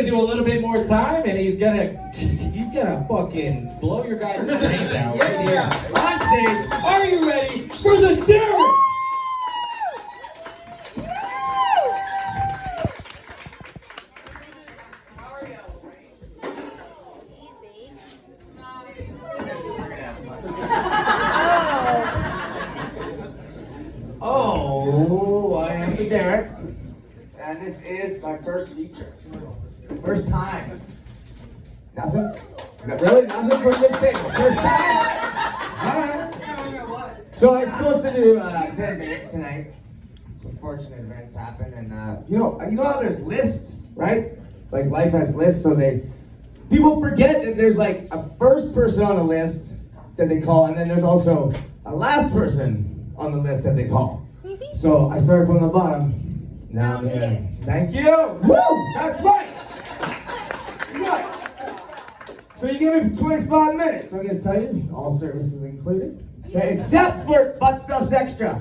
do a little bit more time, and he's gonna fucking blow your guys' brains out right here on stage. Are you ready for the Derek? Oh, I am the Derek, and this is my first feature. First time. Nothing? Really? Nothing from this table. First time? Alright. So I was supposed to do 10 minutes tonight. Some fortunate events happened, and you know how there's lists, right? Like life has lists, so people forget that there's like a first person on the list that they call, and then there's also a last person on the list that they call. So I started from the bottom. Now I'm here. Thank you! Woo! That's right! Right. So you give me 25 minutes. I'm gonna tell you, all services included. Okay, except for butt stuff's extra.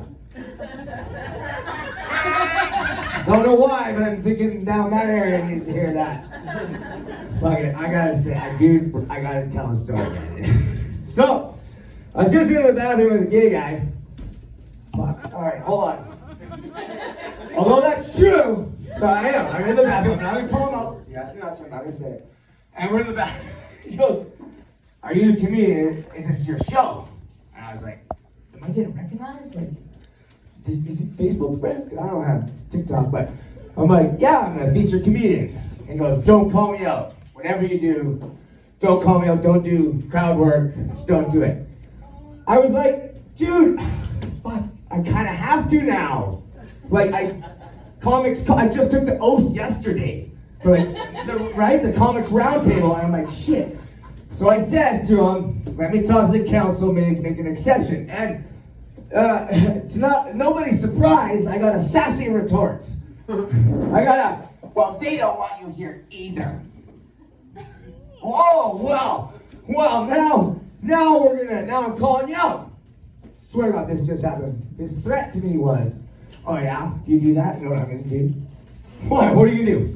Don't know why, but I'm thinking down that area needs to hear that. Fuck it, I gotta tell a story. So, I was just in the bathroom with a gay guy. Fuck. Alright, hold on. Although that's true, so I'm in the bathroom. I'm not gonna call him out. He asked me not to, I'm not gonna say it. And we're in the bathroom. He goes, "Are you the comedian? Is this your show?" And I was like, "Am I getting recognized? Like, is it Facebook friends? Because I don't have TikTok." But I'm like, "Yeah, I'm a featured comedian." And he goes, "Don't call me out. Whatever you do, don't call me out. Don't do crowd work. Just don't do it." I was like, "Dude, fuck, I kind of have to now." Like, I just took the oath yesterday for like the comics roundtable, and I'm like, shit. So I said to him, "Let me talk to the council, make an exception." And to nobody's surprise, I got a sassy retort. "Well, they don't want you here either." Oh, well, now I'm calling you out. Swear to God, this just happened. His threat to me was, "Oh yeah, if you do that, you know what I'm gonna do?" "What? What are you gonna do?"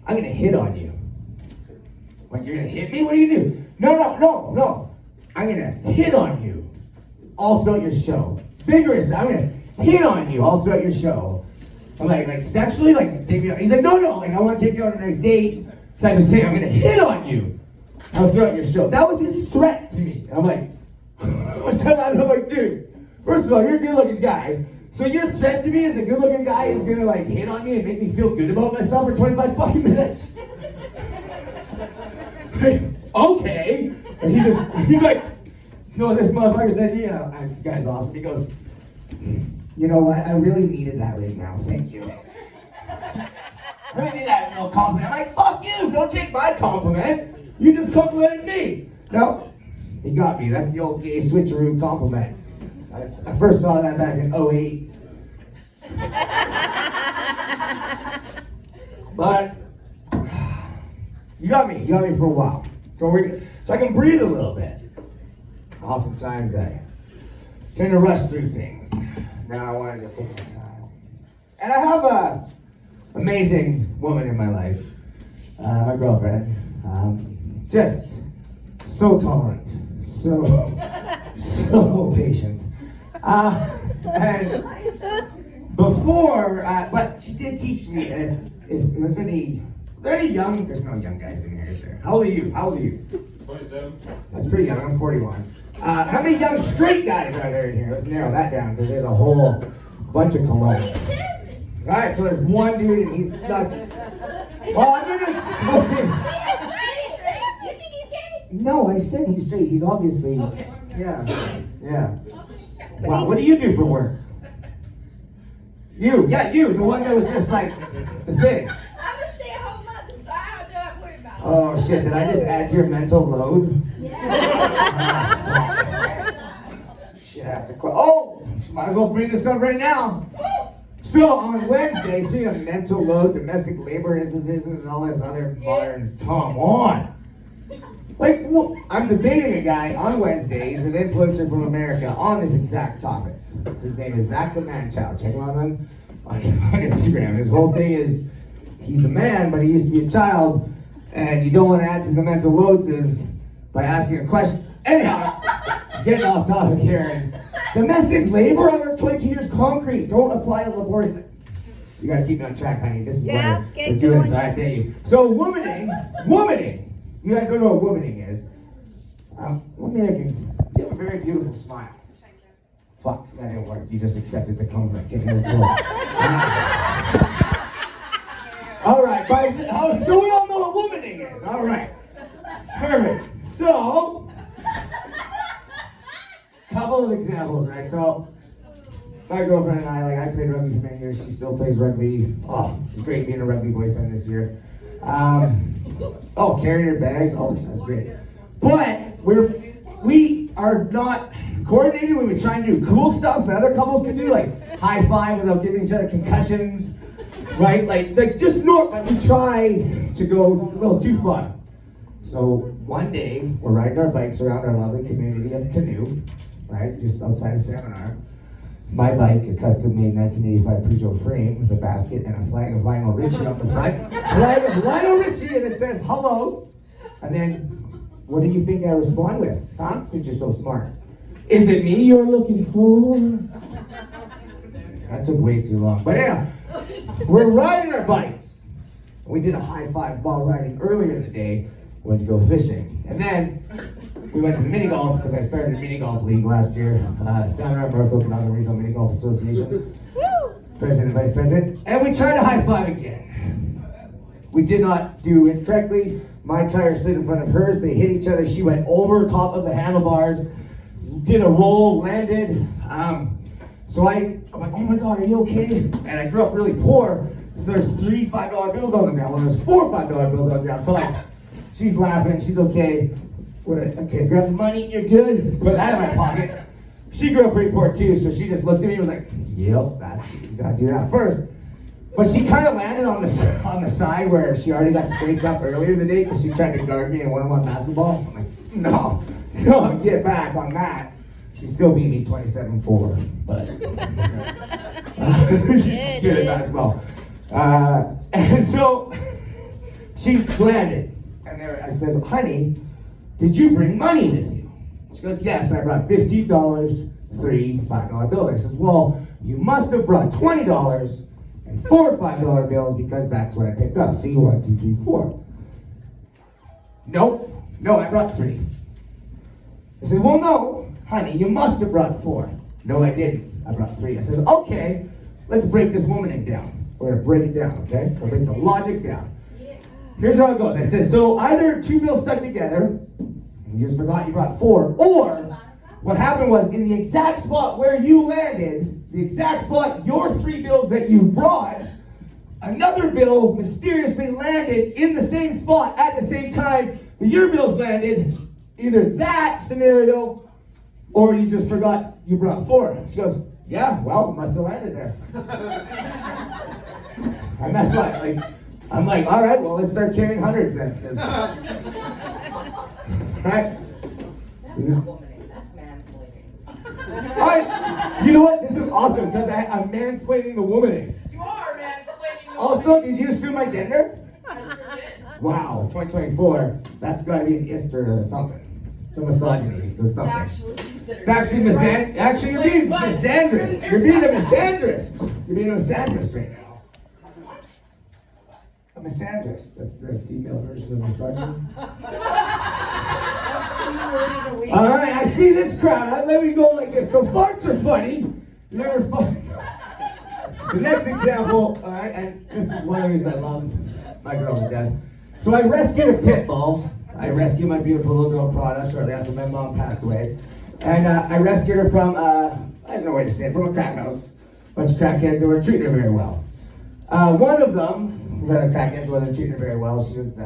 "I'm gonna hit on you." "Like, you're gonna hit me? What are you gonna do?" No. "I'm gonna hit on you all throughout your show. Vigorously, I'm gonna hit on you all throughout your show." I'm like sexually, like take me out. He's like, no, like I want to take you on a nice date type of thing. "I'm gonna hit on you all throughout your show." That was his threat to me. I'm like, I'm like, dude, first of all, you're a good-looking guy. So your threat to me as a good-looking guy is gonna like hit on me and make me feel good about myself for 25 fucking minutes? Okay. And he's like, "No, this motherfucker's idea." The guy's awesome. He goes, "You know what? I really needed that right now. Thank you." I really need that little compliment. I'm like, fuck you. Don't take my compliment. You just complimented me. No, he got me. That's the old gay switcheroo compliment. I first saw that back in 2008. But you got me for a while. So I can breathe a little bit. Oftentimes I tend to rush through things. Now I want to just take my time. And I have an amazing woman in my life, my girlfriend. Just so tolerant, so patient. And before, but she did teach me if there's any young, there's no young guys in here, is there? How old are you? 27. That's pretty young, I'm 41. How many young straight guys are there in here? Let's narrow that down, because there's a whole bunch of cologne. Alright, so there's one dude and he's not. Well, I'm gonna explain. You think he's gay? No, I said he's straight. He's obviously. Okay. Yeah. Wow, what do you do for work? You, the one that was just like the thing. I'm a stay-at-home mother, so I don't have to worry about it. Oh shit, did I just add to your mental load? Yeah. Shit has to quit. Oh, might as well bring this up right now. So on Wednesday, speaking of mental load, domestic labor instances, and all this other modern, come on. Like, I'm debating a guy on Wednesday. He's an influencer from America on this exact topic. His name is Zach the Man-Child. Check him out on Instagram. His whole thing is, he's a man, but he used to be a child. And you don't want to add to the mental loads is by asking a question. Anyhow, getting off topic here. And domestic labor under 20 years concrete. Don't apply a laboratory. You gotta keep me on track, honey. This is what we're doing. So I thank you. So womaning. You guys don't know what womaning is. Womaning, you have a very beautiful smile. Fuck, that didn't work. You just accepted the compliment. Get in the floor. All right, so we all know what womaning is. All right, perfect. So, couple of examples, right? So, my girlfriend and I played rugby for many years. She still plays rugby. Oh, it's great being a rugby boyfriend this year. Carrying your bags. Oh, that sounds great. But we are not coordinated. We've been trying to do cool stuff that other couples can do, like high five without giving each other concussions, right? Like just normal. We try to go a little too far. So one day we're riding our bikes around our lovely community of Canoe, right, just outside of Seminar. My bike, a custom-made 1985 Peugeot frame with a basket and a flag of Lionel Richie on the front. Flag of Lionel Richie, and it says hello. And then, what do you think I respond with? Huh? Since you're so smart. Is it me you're looking for? That took way too long. But anyhow, we're riding our bikes. We did a high five while riding earlier in the day. Went to go fishing. And then we went to the mini golf because I started a mini golf league last year. Santa North Okanagan Regional Mini Golf Association. President and vice president. And we tried to high five again. We did not do it correctly. My tire slid in front of hers. They hit each other. She went over top of the handlebars, did a roll, landed. So I'm like, oh my God, are you okay? And I grew up really poor. So there's 3 $5 bills on the ground. Well, there's 4 $5 bills on the ground. So like, she's laughing, she's okay. Okay, grab the money, you're good. Put that in my pocket. She grew up pretty poor too, so she just looked at me and was like, yep, you gotta do that first. But she kind of landed on the side where she already got scraped up earlier in the day because she tried to guard me in one-on-one basketball. I'm like, no, get back on that. She still beat me 27-4, but she's good at basketball. And so she landed. And there I says, honey, did you bring money with you? She goes, yes, I brought $50, 3 $5 bills. I says, well, you must have brought $20 and 4 $5 bills because that's what I picked up. See, 1, 2, 3, 4. No, I brought 3. I said, well, no, honey, you must have brought 4. No, I didn't. I brought 3. I said, okay, let's break this womaning down. We're gonna break it down, okay? We'll break the logic down. Here's how it goes. I said, so either 2 bills stuck together, and you just forgot you brought 4, or what happened was in the exact spot where you landed, the exact spot your 3 bills that you brought, another bill mysteriously landed in the same spot at the same time that your bills landed. Either that scenario, or you just forgot you brought 4. She goes, yeah, well, it must have landed there. And that's why, I'm like, all right, well, let's start carrying hundreds then. Right? That's not womaning, that's mansplaining. All right, you know what? This is awesome because I'm mansplaining the womaning. You are mansplaining the Also, did you assume my gender? I sure did. Wow, 2024, that's got to be an ISTER or something. It's a misogyny, so it's something. It's actually actually, you're being misandrist. You're being a misandrist. You're being a misandrist right now. A misandrist. That's the female version of misogyny. All right, I see this crowd. Let me go like this. So farts are funny. Never fun. The next example, all right, and this is one of the reasons I love my girl to death. So I rescued a pit bull. I rescued my beautiful little girl Prada shortly after my mom passed away. And I rescued her from, there's no way to say it, from a crack house. A bunch of crackheads that were treating her very well. One of them, the crackheads wasn't treating her very well. She was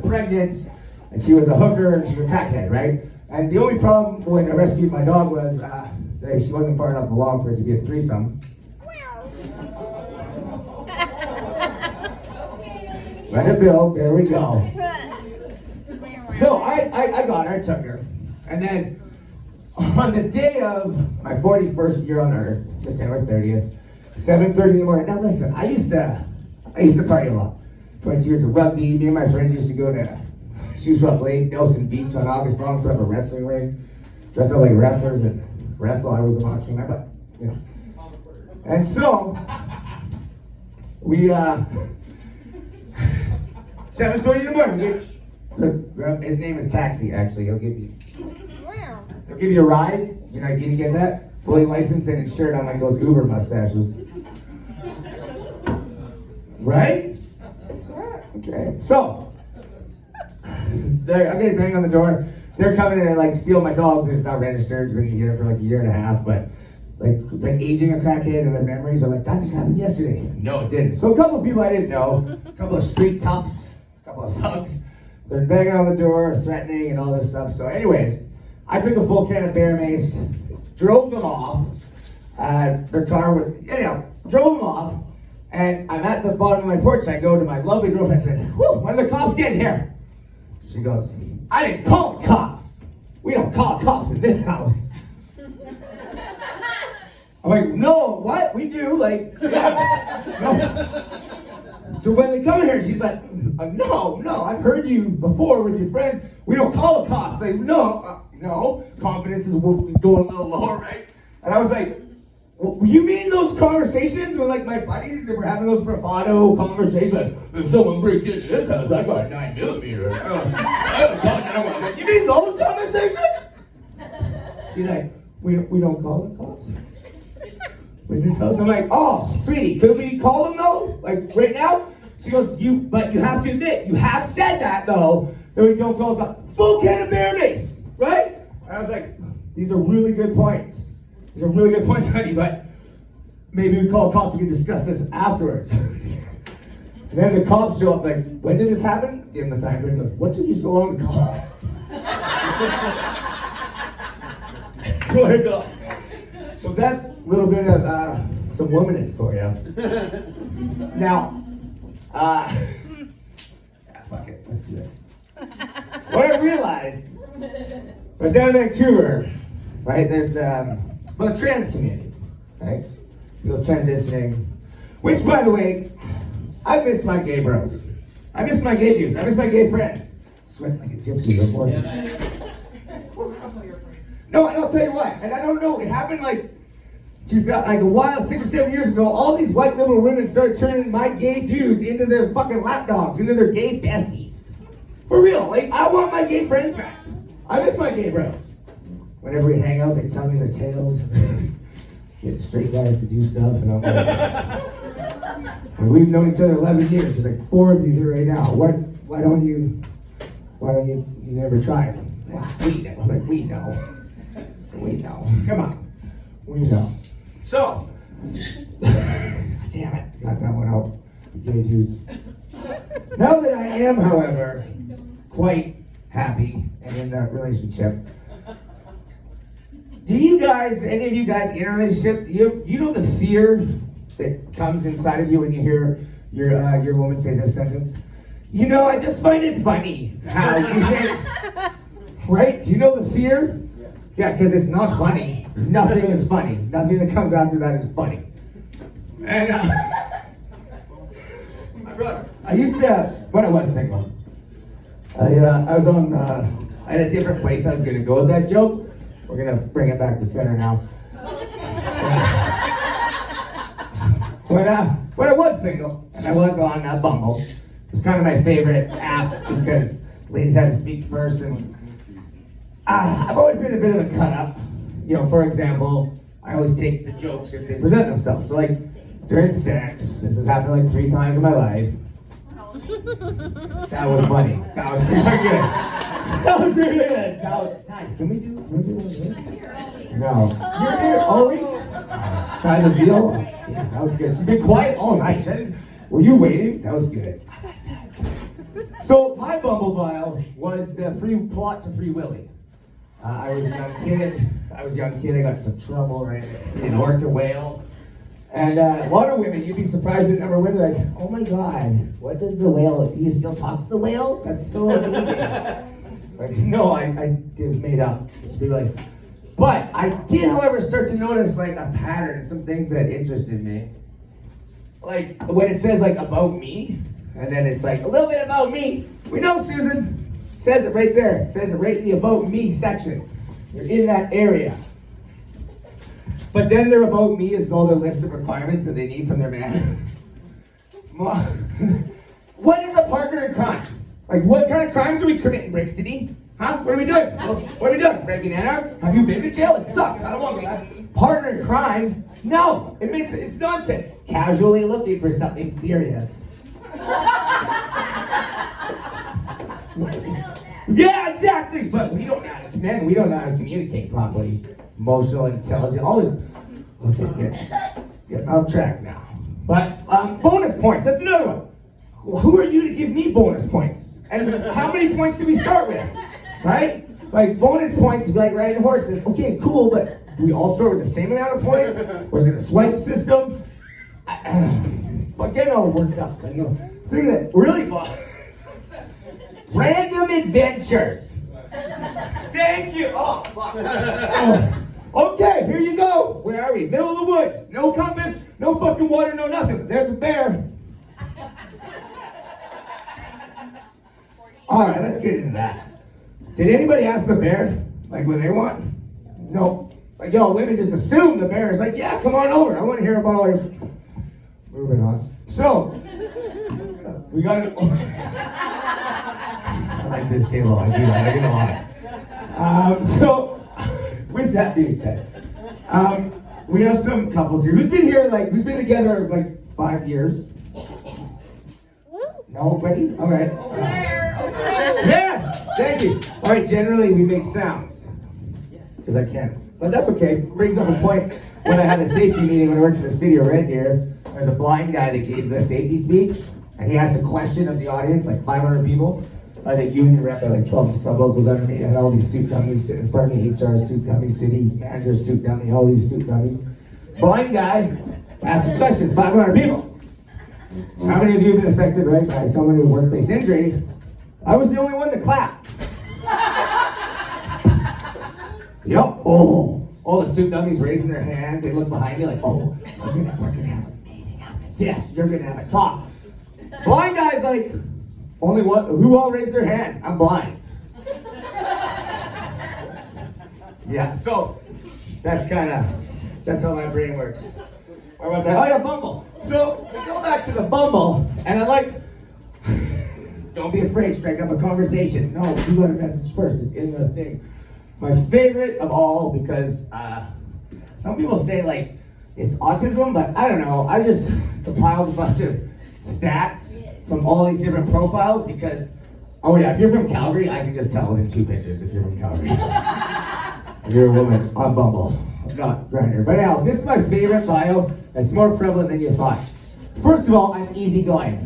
pregnant, and she was a hooker, and she was a crackhead, right? And the only problem when I rescued my dog was that she wasn't far enough along for it to be a threesome. Let it build, there we go. So I got her, I took her. And then on the day of my 41st year on earth, September 30th, 7:30 in the morning. Now listen, I used to party a lot. 22 years of rugby. Me and my friends used to go to Shuswap Lake, Nelson Beach on August long to have a wrestling ring. Dress up like wrestlers and wrestle. I was a macho man, but you know. And so we 7:30 in the morning. His name is Taxi. Actually, he'll give you a ride. You know, you get that fully licensed and insured on like those Uber mustaches, right? Okay, so I'm getting banged on the door. They're coming in and like steal my dog because it's not registered. We've been together for like a year and a half, but like aging a crackhead and their memories are like, that just happened yesterday. No, it didn't. So a couple of people I didn't know, a couple of street toughs, a couple of thugs, they're banging on the door, threatening and all this stuff. So anyways, I took a full can of bear mace, drove them off. Their car was, drove them off. And I'm at the bottom of my porch and I go to my lovely girlfriend and says, whew, when are the cops getting here? She goes, I didn't call the cops. We don't call cops in this house. I'm like, no, what? We do, like, yeah. No. So when they come in here, she's like, no, I've heard you before with your friend. We don't call the cops. Like, no, confidence is going a little lower, right? And I was like, well, you mean those conversations with like my buddies that were having those bravado conversations? Like, if someone breaks into this house, I got a 9mm. I haven't called 911. You mean those conversations? She's like, we don't call the cops with this house. I'm like, oh, sweetie, could we call them though? Like right now? She goes, but you have to admit, you have said that though, that we don't call the cops. Full can of bear mace, right? And I was like, these are really good points. These are really good points, honey, but maybe we call cops, we can discuss this afterwards. And then the cops show up like, when did this happen? Give him the time frame. He goes, what took you so long to call? So that's a little bit of some womaning for you. Now, fuck it, let's do it. What I realized was down in Vancouver, right, there's the trans community, right? People transitioning, which by the way, I miss my gay bros. I miss my gay dudes. I miss my gay friends. Sweating like a gypsy before. No, and I'll tell you what, and I don't know, it happened like a while, 6 or 7 years ago, all these white liberal women started turning my gay dudes into their fucking lapdogs, into their gay besties. For real, like, I want my gay friends back. I miss my gay bros. Whenever we hang out, they tell me their tales. Get straight guys to do stuff, and I'm like, and we've known each other 11 years. There's like 4 of you here right now. Why don't you never try it? Well, we know. I'm like, we know. We know. Come on. We know. So, damn it, got that one out. Gay dudes. Now that I am, however, quite happy and in that relationship, do you guys, any of you guys in a relationship, you know the fear that comes inside of you when you hear your woman say this sentence? You know, I just find it funny how you think, right? Do you know the fear? Yeah, because it's not funny. Nothing is funny. Nothing that comes after that is funny. And my brother, I used to, when I was single, I was on, I had a different place I was going to go with that joke. We're going to bring it back to center now. When I was single, and I was on Bumble, it was kind of my favorite app because ladies had to speak first, and I've always been a bit of a cut-up. You know, for example, I always take the jokes if they present themselves. So like, during sex, this has happened like 3 times in my life. That was funny. That was pretty good. That was really good. That was nice. Can we do one of this? No. You're here all week? Try the veal? Yeah, that was good. She's been quiet all night. Were you waiting? That was good. So my Bumble bio was the free plot to Free Willy. I was a young kid. I got in some trouble, right? An orca whale. And a lot of women, you'd be surprised at the number of women like, oh my God, what does the whale, do you still talk to the whale? That's so amazing. Like, no, it was made up. It's be like, but I did, however, start to notice like a pattern, some things that interested me. Like when it says like about me, And then it's like, a little bit about me. We know, Susan. Says it right there. It says it right in the About Me section. You're in that area. But then their About Me is all their list of requirements that they need from their man. What is a partner in crime? Like, what kind of crimes are we committing, Brixton? Huh? What are we doing? What are we doing? Breaking and entering? Have you been to jail? It sucks. I don't want to go back. Partner in crime? No. It's nonsense. Casually looking for something serious. Yeah, exactly. But we don't know how to, men, we don't know how to communicate properly. Emotional, intelligent, always. Okay, get off track now. But bonus points. That's another one. Well, who are you to give me bonus points? And how many points do we start with? Right? Like bonus points, like riding horses. Okay, cool, but do we all start with the same amount of points? Or is it a swipe system? But getting all worked up. I know. Thing that really random adventures. Thank you. Oh, fuck. Oh. Okay, here you go. Where are we? Middle of the woods. No compass, no fucking water, no nothing. There's a bear. All right, let's get into that. Did anybody ask the bear, like, what they want? No. Like, yo, women just assume the bear is like, yeah, come on over. I want to hear about all your... Moving on. So, we got it. I like this table. I do. I like it a lot. So, with that being said, we have some couples here. Who's been together like 5 years? Nobody? All right. Yes! Thank you. All right, generally we make sounds. Because I can't. But that's okay. Brings up a point. When I had a safety meeting when I worked for the city of Red Deer, there's a blind guy that gave the safety speech, and he asked a question of the audience, like 500 people. I was a union rep at like 12 sub-locals under me. I had all these suit dummies sitting in front of me, HR suit dummy, city manager suit dummy, all these suit dummies. Blind guy asked a question, 500 people. How many of you have been affected, right, by someone with workplace injury? I was the only one to clap. Yup. Oh, all the suit dummies raising their hands. They look behind me like, oh, we're gonna have a meeting after this. Yes, you're gonna have a talk. Blind guy's like, only one. Who all raised their hand? I'm blind. Yeah. So that's how my brain works. Where was I? Oh yeah, Bumble. So we go back to the Bumble, and I like. Don't be afraid. Strike up a conversation. No, you got a message first. It's in the thing. My favorite of all, because some people say like it's autism, but I don't know. I just compiled a bunch of stats from all these different profiles because, oh yeah, if you're from Calgary, I can just tell within 2 pictures if you're from Calgary. If you're a woman on Bumble, not Grindr. But anyhow, this is my favorite bio. It's more prevalent than you thought. First of all, I'm easygoing.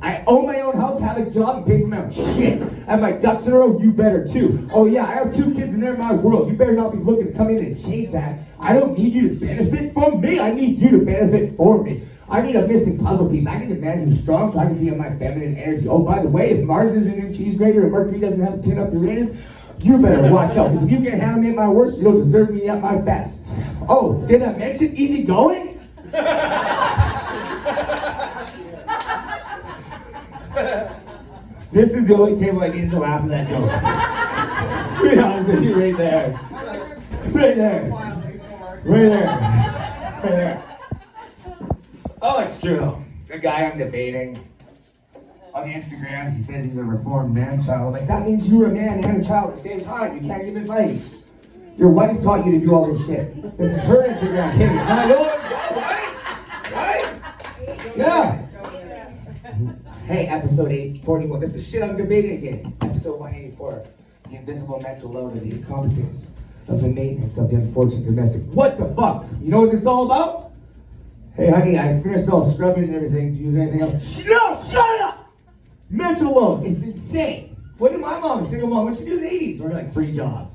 I own my own house, have a job, and pay for my own shit. I have my ducks in a row, you better too. Oh yeah, I have 2 kids and they're my world. You better not be looking to come in and change that. I don't need you to benefit from me. I need you to benefit for me. I need a missing puzzle piece. I need a man who's strong so I can be in my feminine energy. Oh, by the way, if Mars isn't in cheese grater and Mercury doesn't have a pin up Uranus, you better watch out. Because if you can't handle me at my worst, you don't deserve me at my best. Oh, did I mention easygoing? This is the only table I needed to laugh at that joke. To be honest with you, right there. Right there. Right there. Right there. Oh, it's true though. The guy I'm debating on the Instagrams, he says he's a reformed man-child. Like, that means you were a man and a child at the same time. You can't give advice. Your wife taught you to do all this shit. This is her Instagram page, not yours. Right? Yeah. Hey, episode 841. This is the shit I'm debating against. Episode 184. The invisible mental load of the incompetence of the maintenance of the unfortunate domestic. What the fuck? You know what this is all about? Hey, honey, I finished all scrubbing and everything. Do you use anything else? No, shut up! Mental load. It's insane. What did my mom, a single mom, what she do in the 80s? Or like 3 jobs.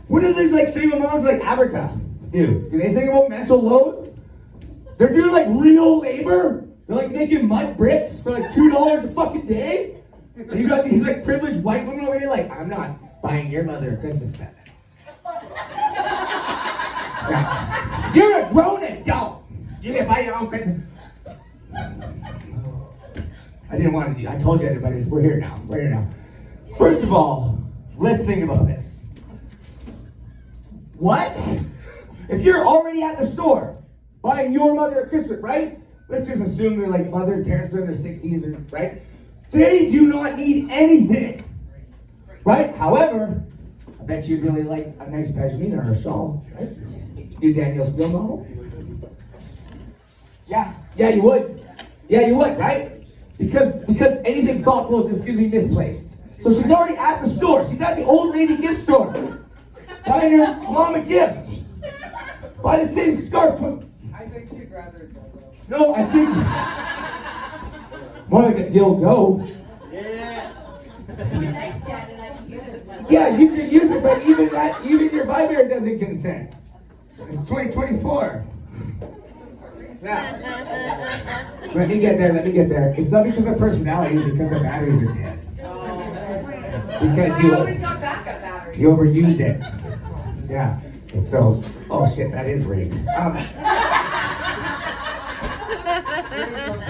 What do these like single moms like Africa do? Do they think about mental load? They're doing like real labor? They're like making mud bricks for like $2 a fucking day? And you got these like privileged white women over here like, I'm not buying your mother a Christmas present. Yeah. You're a grown adult. You can buy your own Christmas. I didn't want to. I told you everybody, we're here now. We're here now. First of all, let's think about this. What? If you're already at the store buying your mother a Christmas, right? Let's just assume they're like mother and parents are in their 60s, right? They do not need anything, right? However, I bet you'd really like a nice pashmina or a shawl, right? You Danielle Steele model? Yeah, you would. Yeah, you would, right? Because anything thoughtful is just going to be misplaced. So she's already at the store. She's at the old lady gift store. Buying her mom a gift. Buy the same scarf. I think she'd rather go. No, I think more like a dildo. Yeah. Yeah, you can use it, but even your vibrator doesn't consent. It's 2024. Yeah. Let me get there. It's not because of personality, it's because the batteries are dead. Because I always got backup batteries. you overused it. Yeah. And so, oh shit, that is rape.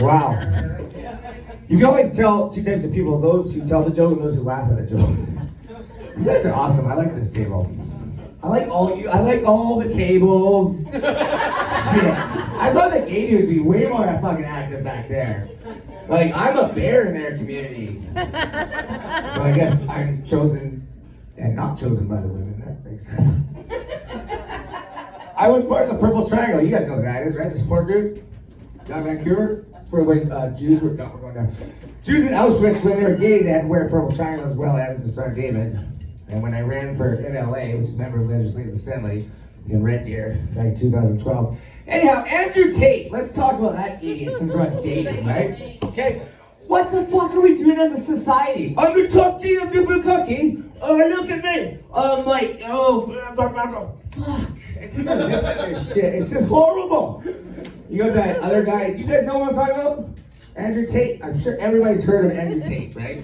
Wow. You can always tell two types of people, those who tell the joke and those who laugh at the joke. You guys are awesome. I like this table. I like all the tables. Shit. I thought the gay dudes would be way more fucking active back there. Like, I'm a bear in their community. So I guess I'm chosen and not chosen by the women. That makes sense. I was part of the Purple Triangle. You guys know who that is, right? The support group down in Vancouver. For when Jews were, no, we're going down. Jews in Auschwitz, when they were gay, they had to wear a Purple Triangle as well as the Star of David. And when I ran for in LA, which is a member of the Legislative Assembly in Red Deer back in 2012. Anyhow, Andrew Tate, let's talk about that idiot since we're on dating, right? Okay, what the fuck are we doing as a society? I'm the top G of the Bukaki. Oh, look at me. I'm like, fuck. And people listen to this shit. It's just horrible. You got that other guy. You guys know what I'm talking about? Andrew Tate. I'm sure everybody's heard of Andrew Tate, right?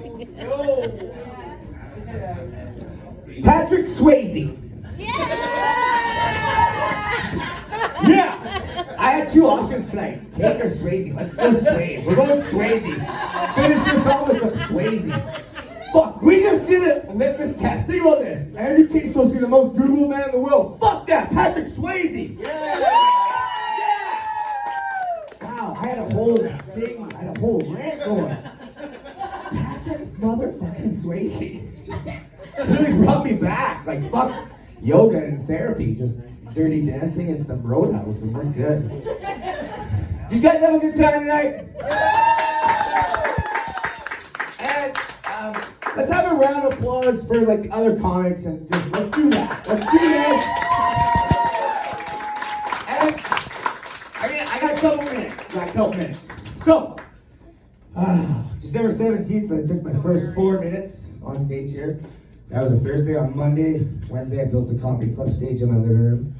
Patrick Swayze. Yeah. I had two options tonight. Tate or Swayze. Let's go Swayze. We're going Swayze. Finish this off with some Swayze. Fuck, we just did a litmus test. Think about this. Andrew Tate's supposed to be the most Googled man in the world. Fuck that. Patrick Swayze. Yeah. Wow, I had a whole thing. I had a whole rant going. Patrick motherfucking Swayze. Just really brought me back. Like, fuck yoga and therapy. Just dirty dancing and some roadhouse, and we're good. Did you guys have a good time tonight? And let's have a round of applause for like the other comics, and just let's do that. Let's do this. And I got a couple minutes. So, December 17th, I took my first 4 minutes on stage here. That was a Thursday. On Monday, Wednesday, I built a comedy club stage in my living room,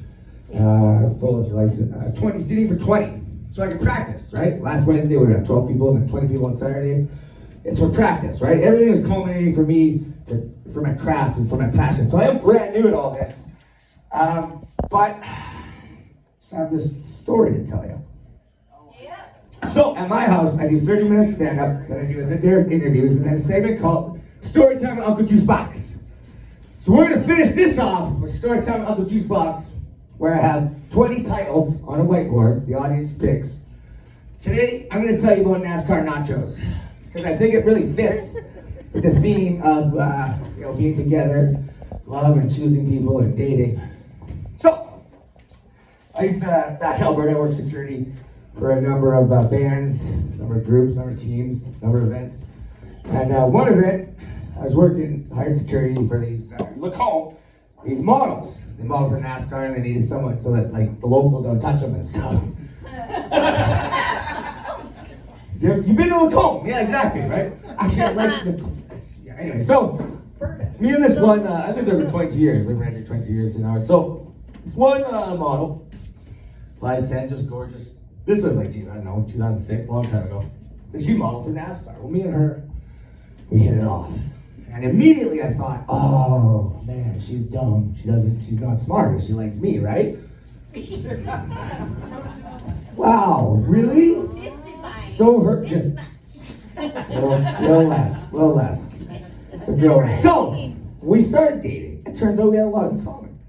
full of license, 20 seating for 20, so I could practice. Right? Last Wednesday we had 12 people, and then 20 people on Saturday. It's for practice, right? Everything was culminating for me for my craft and for my passion. So I am brand new at all this, but I just have this story to tell you. So at my house, I do 30 minutes stand-up, then I do the Derek interviews, and then a segment called Story Time with Uncle Juice Box. So we're gonna finish this off with Story Time with Uncle Juice Box, where I have 20 titles on a whiteboard, the audience picks. Today, I'm gonna tell you about NASCAR nachos, because I think it really fits with the theme of being together, love and choosing people and dating. So, I used to, back in Alberta, I worked security for a number of bands, number of groups, number of teams, number of events. And one event, I was working hired security for these Lacombe, these models. They modeled for NASCAR, and they needed someone so that like the locals don't touch them and stuff. You've been to Lacombe? Yeah, exactly, right? Actually, I like the. Yeah, anyway, so me and this one, I lived there for 22 years. Lived right there 22 years an hour. So this one model, 5'10", just gorgeous. This was like, geez, I don't know, 2006, a long time ago. And she modeled for NASCAR. Well, me and her, we hit it off. And immediately I thought, oh man, she's dumb. She's not smart if she likes me, right? Wow, really? So her, just, Little less. It's a girl. So, we started dating. It turns out we had a lot in common.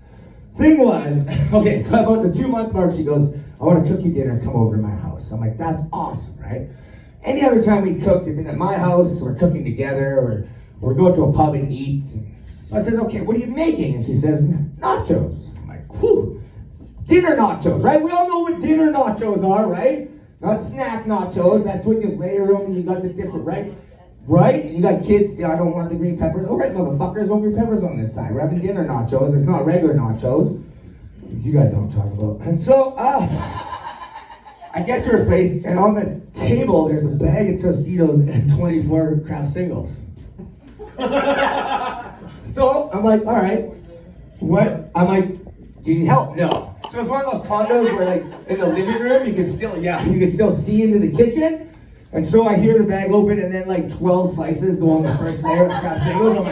Thing was, okay, so about the 2-month mark, she goes, I want to cook you dinner, come over to my house. I'm like, that's awesome, right? Any other time we cooked, it'd been at my house, we're cooking together, or we're going to a pub and eat. So I said, okay, what are you making? And she says, nachos. I'm like, whew, dinner nachos, right? We all know what dinner nachos are, right? Not snack nachos, that's when you layer them and you got the different, right? Right? You got kids, I don't want the green peppers. All right, motherfuckers, no green peppers on this side. We're having dinner nachos, it's not regular nachos. You guys know what I'm talking about. And so, I get to her place, and on the table, there's a bag of Tostitos and 24 Kraft Singles. So, I'm like, all right, what? I'm like, you need help? No. So it's one of those condos where, like, in the living room, you can still see into the kitchen. And so I hear the bag open, and then, like, 12 slices go on the first layer of Kraft Singles.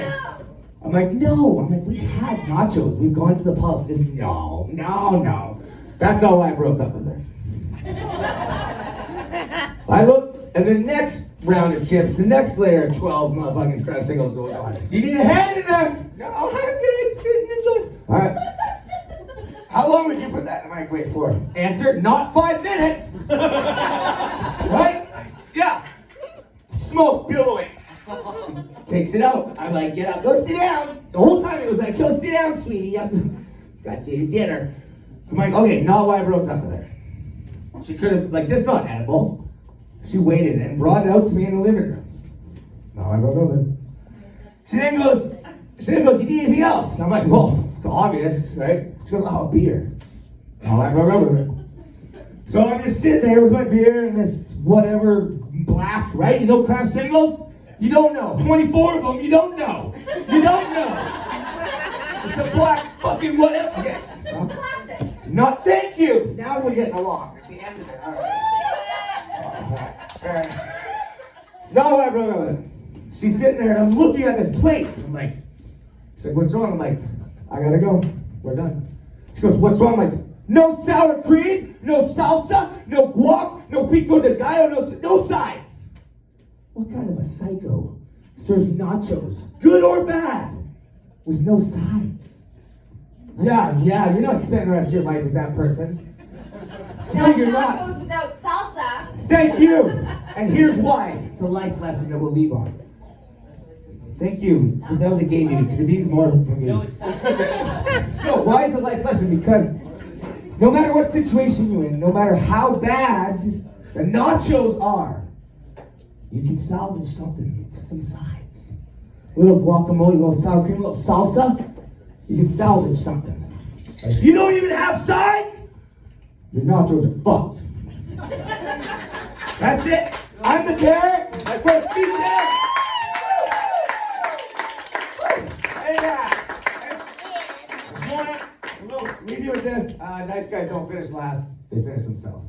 I'm like, no. I'm like, we had nachos. We've gone to the pub. No. That's not why I broke up with her. I look, and the next round of chips, the next layer of 12 motherfucking Kraft Singles goes on. Do you need a hand in there? No, I'm good. Sit and enjoy. All right. How long would you put that in the microwave for? Answer, not 5 minutes. Right? Yeah. Smoke billowing. She takes it out. I'm like, get up, go sit down. The whole time it was like, go sit down, sweetie. Got you your dinner. I'm like, okay, not why I broke up with her. She could have, like, this is not edible. She waited and brought it out to me in the living room. No, I broke up with her. She then goes, you need anything else? I'm like, well, it's obvious, right? She goes, oh, beer. No, I broke up with her. So I'm just sitting there with my beer and this whatever black, right? You know Kraft Singles? You don't know. 24 of them, you don't know. You don't know. It's a black fucking whatever. Yes. Not, thank you. Now we're getting along. At the end of it. All right. No, I broke up with her. She's sitting there and I'm looking at this plate. I'm like, she's like, what's wrong? I'm like, I gotta go. We're done. She goes, what's wrong? I'm like, no sour cream, no salsa, no guac, no pico de gallo, no sides. What kind of a psycho serves nachos, good or bad, with no sides? Yeah, you're not spending the rest of your life with that person. No, you're not. Tacos without salsa. Thank you. And here's why. It's a life lesson that we'll leave on. Thank you. That was a gay dude, because it means more from you. So, why is it a life lesson? Because no matter what situation you're in, no matter how bad the nachos are, you can salvage something with some sides. A little guacamole, a little sour cream, a little salsa. You can salvage something. If you don't even have sides, your nachos are fucked. That's it. I'm the carrot. My first feature. Leave you with this. Nice guys don't finish last. They finish themselves.